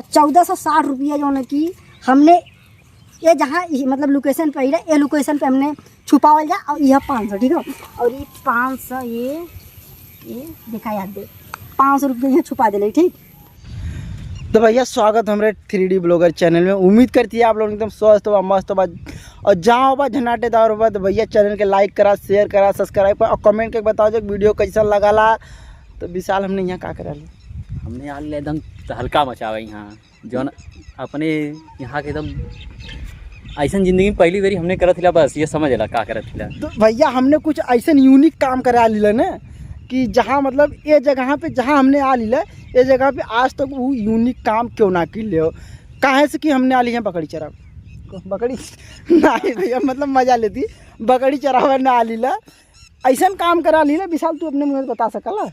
1460 रुपया जो है कि हमने ये जहाँ मतलब लोकेशन पे ये लोकेशन पे हमने छुपावल जा। और यह 500 ठीक है। और ये 500 ये देखा याद दे 500 रुपये यहाँ छुपा दिले ठीक। तो भैया स्वागत हमारे 3D ब्लॉगर चैनल में। उम्मीद करती है आप लोग एकदम स्वस्थ होगा, मस्त होगा और जहाँ होगा झनाटेदार होगा। तो भैया चैनल के लाइक करा, शेयर करा, सब्सक्राइब करा और कमेंट करके बताओ जो वीडियो कैसा लगा ला। तो विशाल हमने यहाँ क्या करा लिया, हमने यहाँ एकदम हल्का मचावा यहाँ जो अपने यहाँ के एकदम ऐसा जिंदगी में पहली बारी हमने करत हिला, बस ये समझ ला का करत हिला। तो भैया हमने कुछ ऐसा यूनिक काम करा लिया ना कि जहाँ मतलब ये जगह पे जहाँ हमने आ लिया ये जगह पे आज तक वो यूनिक काम क्यों ना कर ले हो। काहे से कि हमने आ ली है बकरी चरा बकरी नहीं भैया मतलब मजा लेती बकरी चरावा ना आ लीला ऐसा काम करा लीला। विशाल तू अपने मुँह से बता सकला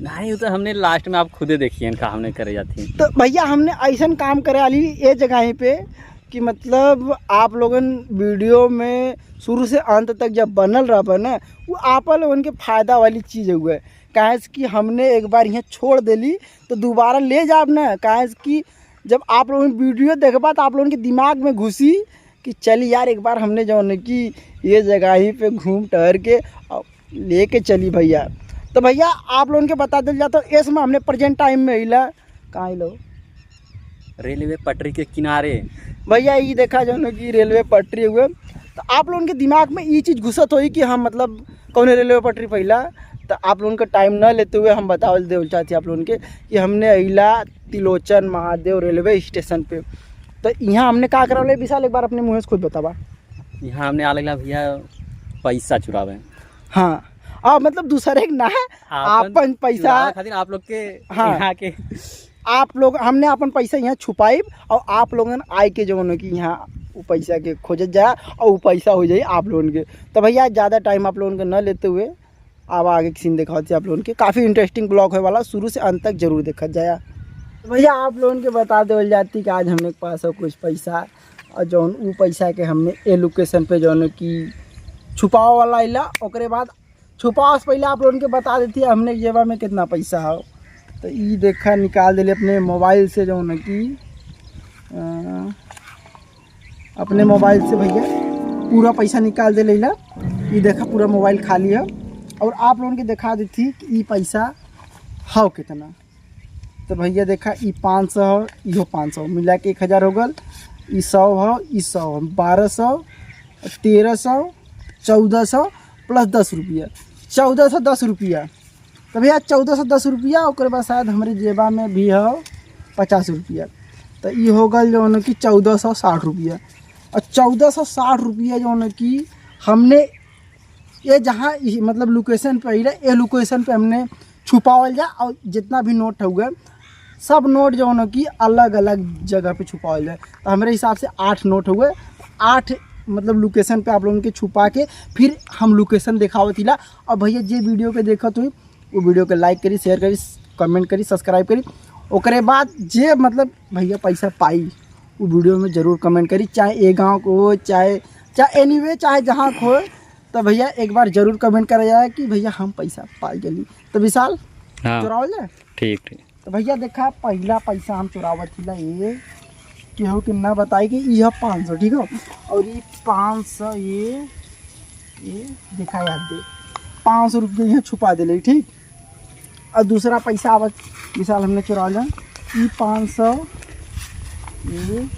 नहीं, तो हमने लास्ट में आप खुदे देखिए इनका हमने करे जाती। तो भैया हमने ऐसा काम करा ली ये जगह पे कि मतलब आप लोगन वीडियो में शुरू से अंत तक जब बनल रहा ना वो आप लोगन के फ़ायदा वाली चीज़ हुआ है। काहे कि हमने एक बार यहाँ छोड़ देली तो दोबारा ले जाब ना। काहे कि जब आप लोगन वीडियो देखबा तो आप लोगन के दिमाग में घुसी कि चली यार एक बार हमने जो है कि ये जगह ही पे घूम टहर के लेके चली भैया। तो भैया आप लोगन के बता दिल जाता तो इसमें हमने प्रेजेंट टाइम में हिला कहाँ लो रेलवे पटरी के किनारे भैया ये देखा जो कि रेलवे पटरी हुए। तो आप लोगों के दिमाग में ये चीज़ घुसत हुई कि हम मतलब कौन रेलवे पटरी पहिला। तो आप लोगों का टाइम न लेते हुए हम बतावल दे चाहते आप लोगों के कि हमने अहिला तिलोचन महादेव रेलवे स्टेशन पे। तो यहाँ हमने क्या करा विशाल एक बार अपने मुँह से खुद बतावा। यहाँ हमने आ लगा भैया पैसा चुरावे। हाँ मतलब दूसरे एक ना है अपन पैसा खातिर आप लोग के हाँ यहाँ के आप लोग हमने अपन पैसा यहाँ छुपाई और आप लोगों ने आए के जो है कि यहाँ वो पैसा के खोजत जाए और वो पैसा हो जाए आप लोगों के। तो भैया ज़्यादा टाइम आप लोगों का न लेते हुए अब आगे की सीन देखा आप लोगों के काफ़ी इंटरेस्टिंग ब्लॉग है वाला, शुरू से अंत तक जरूर देखा जाए। तो भैया आप लोगों के बता दे जाती कि आज हमने के पास हो कुछ पैसा और जो वो पैसा के हमने ए लोकेशन पे जो है कि छुपाव वाला अला। ओकरे बाद छुपाव से पहले आप लोगों के बता देती है हमने जेबा में कितना पैसा हो। तो ये देखा निकाल दिले अपने मोबाइल से जो है कि अपने मोबाइल से भैया पूरा पैसा निकाल दे ला। ये देखा पूरा मोबाइल खाली है और आप लोगों के दिखा दी थी कि ये पैसा हो कितना। तो भैया देखा ये 500 हो, यो 500 मिला के 1000 हो गल। ये 100 हो, ये 100 हो, 1200, 1300, 1400 प्लस 10 रुपया 1410 रुपया। तो भैया 1410 रुपया और बाद शायद हमारी जेबा में भी हो 50 रुपया। तो ये हो गल जो है कि 1460 रुपया। और 1460 रुपया जो है कि हमने ये जहाँ मतलब लोकेशन पे ही ये लोकेशन पे हमने छुपावल जाए और जितना भी नोट हुआ सब नोट जो है कि अलग अलग जगह पे छुपावल जाए। तो हमारे हिसाब से 8 नोट हुए, 8 मतलब लोकेशन पे आप लोगों के छुपा के फिर हम लोकेशन दिखावत हिला। और भैया जे वीडियो के देखत हुई वो वीडियो के लाइक करी, शेयर करी, कमेंट करी, सब्सक्राइब करी। ओकरे बाद जे मतलब भैया पैसा पाई वो वीडियो में ज़रूर कमेंट करी, चाहे ए गाँव को हो चाहे एनीवे चाहे जहाँ को हो। तो भैया एक बार ज़रूर कमेंट करा जाए कि भैया हम पैसा पाई गली। तो विशाल चुरावल जाए ठीक ठीक। तो भैया देखा पहला पैसा हम चुरावत हिला ये केहू कि ना बताई कि यह 500 ठीक है। और ये 500 ये देखा याद दे 500 रुपये यहाँ छुपा दिले ठीक। और दूसरा पैसा आवत विशाल हमने चुरा लिया ये 500 ये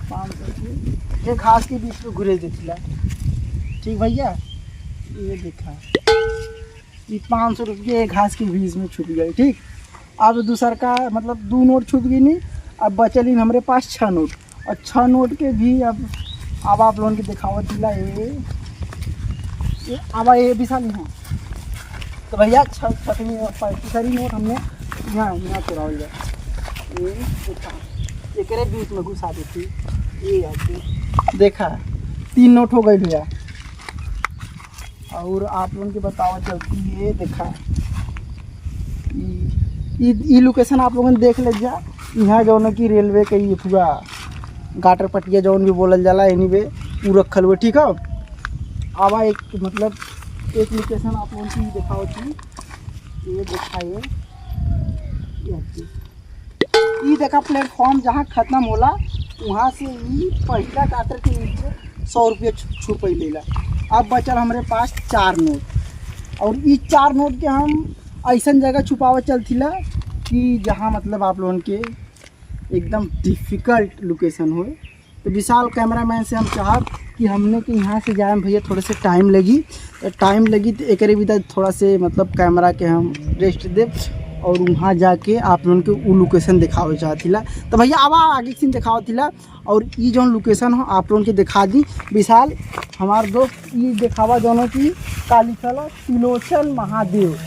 500 ये घास के बीच में घुरे देती ठीक भैया। ये देखा ये 500 रुपये घास के बीच में छुप गए ठीक। अब दूसरा का मतलब 2 नोट छुप गई नहीं, अब बचल हमारे पास 6 नोट और 6 नोट के भी अब आप लोगों के दिखावत दिला ये अब ये विशाल यहाँ। तो भैया 6 नोट हमने यहाँ चुरावल जाए। ये देखा एक बीच में घुसा देती ये देखा 3 नोट हो गई भैया। और आप लोगों के बतावा चलती ये देखा ये लोकेशन आप लोगों ने देख ले जा। यहाँ जो है कि रेलवे के ये पूरा गाटर पटिया जो भी बोलल जाला एनीवे वो रखल हुए ठीक है। अब एक मतलब एक लोकेशन आप लोगों की दिखाओ थी ये दिखाइए ये देखा प्लेटफॉर्म जहाँ खत्म होला वहाँ से ये पहला काटर के नीचे 100 रुपये छुपई लेला। अब बचल हमारे पास 4 नोट और ये 4 नोट के हम ऐसा जगह छुपावा चलथिला कि जहाँ मतलब आप लोगों के एकदम डिफ़िकल्ट लोकेशन हो। तो विशाल कैमरामैन से हम चाहब कि हमने कि यहाँ से जाए भैया थोड़े से टाइम लगी तो एक भी थोड़ा से मतलब कैमरा के हम रेस्ट दे और वहाँ जाके आप लोगों के वो लोकेशन दिखावे चाहतिला। तो भैया अब आगे सीन दिखावतिला और ये जो लोकेशन हो आप लोगों के दिखा दी। विशाल हमार दोस्त ये दिखावा दोनों की काली चला तिलोचन महादेव।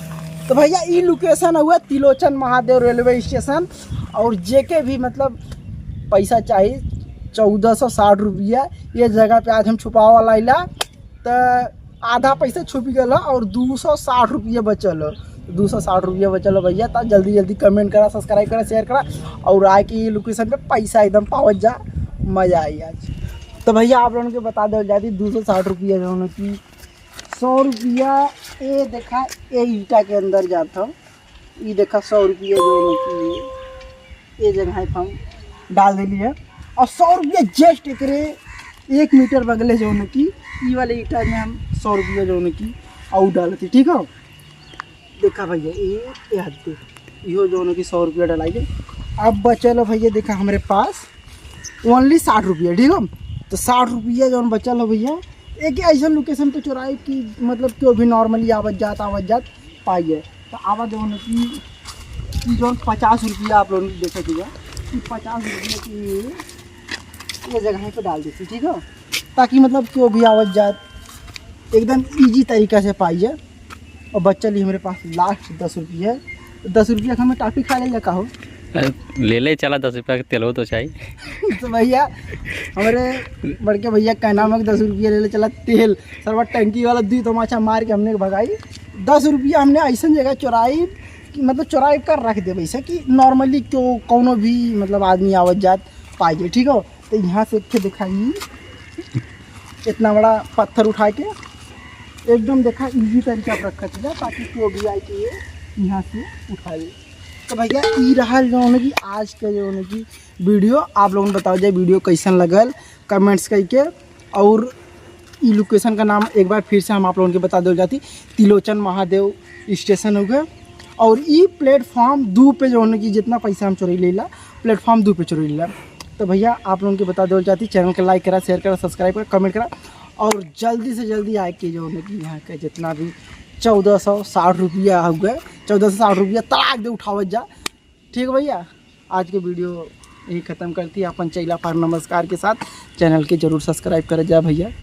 तो भैया ये लोकेशन हुआ तिलोचन महादेव रेलवे स्टेशन और जेके भी मतलब पैसा चाहिए 1460 रुपया ये जगह पे आज हम छुपावा वाला इला। तो आधा पैसा छुप गया और 260 रुपया बचल 260 रुपया बचल भैया। तो जल्दी जल्दी कमेंट करा, सब्सक्राइब करा, शेयर करा और आए कि ये लोकेशन पे पैसा एकदम पावत जा, मज़ा आई आज। तो भैया आप लोगों को बता दो जाती 260 रुपया जो है कि 100 रुपया ये देखा ये ईटा के अंदर जाता हूँ। ये देखा 100 रुपया जो है कि ये जगह पर हम डाल दिली है और 100 रुपया जस्ट एक 1 मीटर बगले जो है कि ये वाले ईटा में हम 100 रुपया जो है कि आउट डालती। ठीक है देखा भैया ये हद इहो जो है कि 100 रुपया डलाइए। अब बचल भैया देखा हमारे पास ओनली 60 रुपया। ठीक है तो 60 रुपया जो बचल हो भैया एक ऐसा लोकेशन पे चुराए कि मतलब क्यों भी नॉर्मली आवत जात पाइए। तो आवा जो है कि जो 50 रुपया आप लोगों ने देखा कि 50 रुपया की ये जगह पे डाल देती। ठीक है ताकि मतलब क्यों भी आवत जात एकदम इजी तरीक़ा से पाइए। और बच्चा ली हमारे पास लास्ट 10 रुपया है। 10 रुपया का हमें टाफी खा ले का हो ले चला 10 रुपया का तेल हो तो चाहिए। तो भैया हमारे बड़के भैया का नाम है 10 रुपया ले चला तेल सरवा टंकी वाला 2 तमाचा मार के हमने भगाई। 10 रुपया हमने ऐसा जगह चुराई कि मतलब चुराई कर रख दे वैसे कि नॉर्मली क्यों कोनो भी मतलब आदमी आवत जात पाइए। ठीक है तो यहाँ से एक दिखाई इतना बड़ा पत्थर उठा के एकदम देखा इजी तरीका पर रखा था ताकि कोई भी आए कि ये यहाँ से उठा ले। तो भैया ये रहा जो है कि आज का जो है कि वीडियो आप लोगों ने बताओ जाए वीडियो कैसन लगल कमेंट्स करके। और ये लोकेशन का नाम एक बार फिर से हम आप लोगों को बता दो जाती तिलोचन महादेव स्टेशन हो गया। और ये प्लेटफॉर्म 2 पे जो है कि जितना पैसा हम चोरी ले ला प्लेटफॉर्म 2 पे चोरी ले ला। तो भैया आप लोगों को बता दो जाती चैनल को लाइक करा, शेयर करा, सब्सक्राइब करा, कमेंट करा और जल्दी से जल्दी आए कि जो है कि यहाँ का जितना भी 1460 रुपया हो गए 1460 रुपया तलाक दे उठावत जा। ठीक है भैया आज के वीडियो यही ख़त्म करती है अपन चैला पर नमस्कार के साथ। चैनल के जरूर सब्सक्राइब करा जा भैया।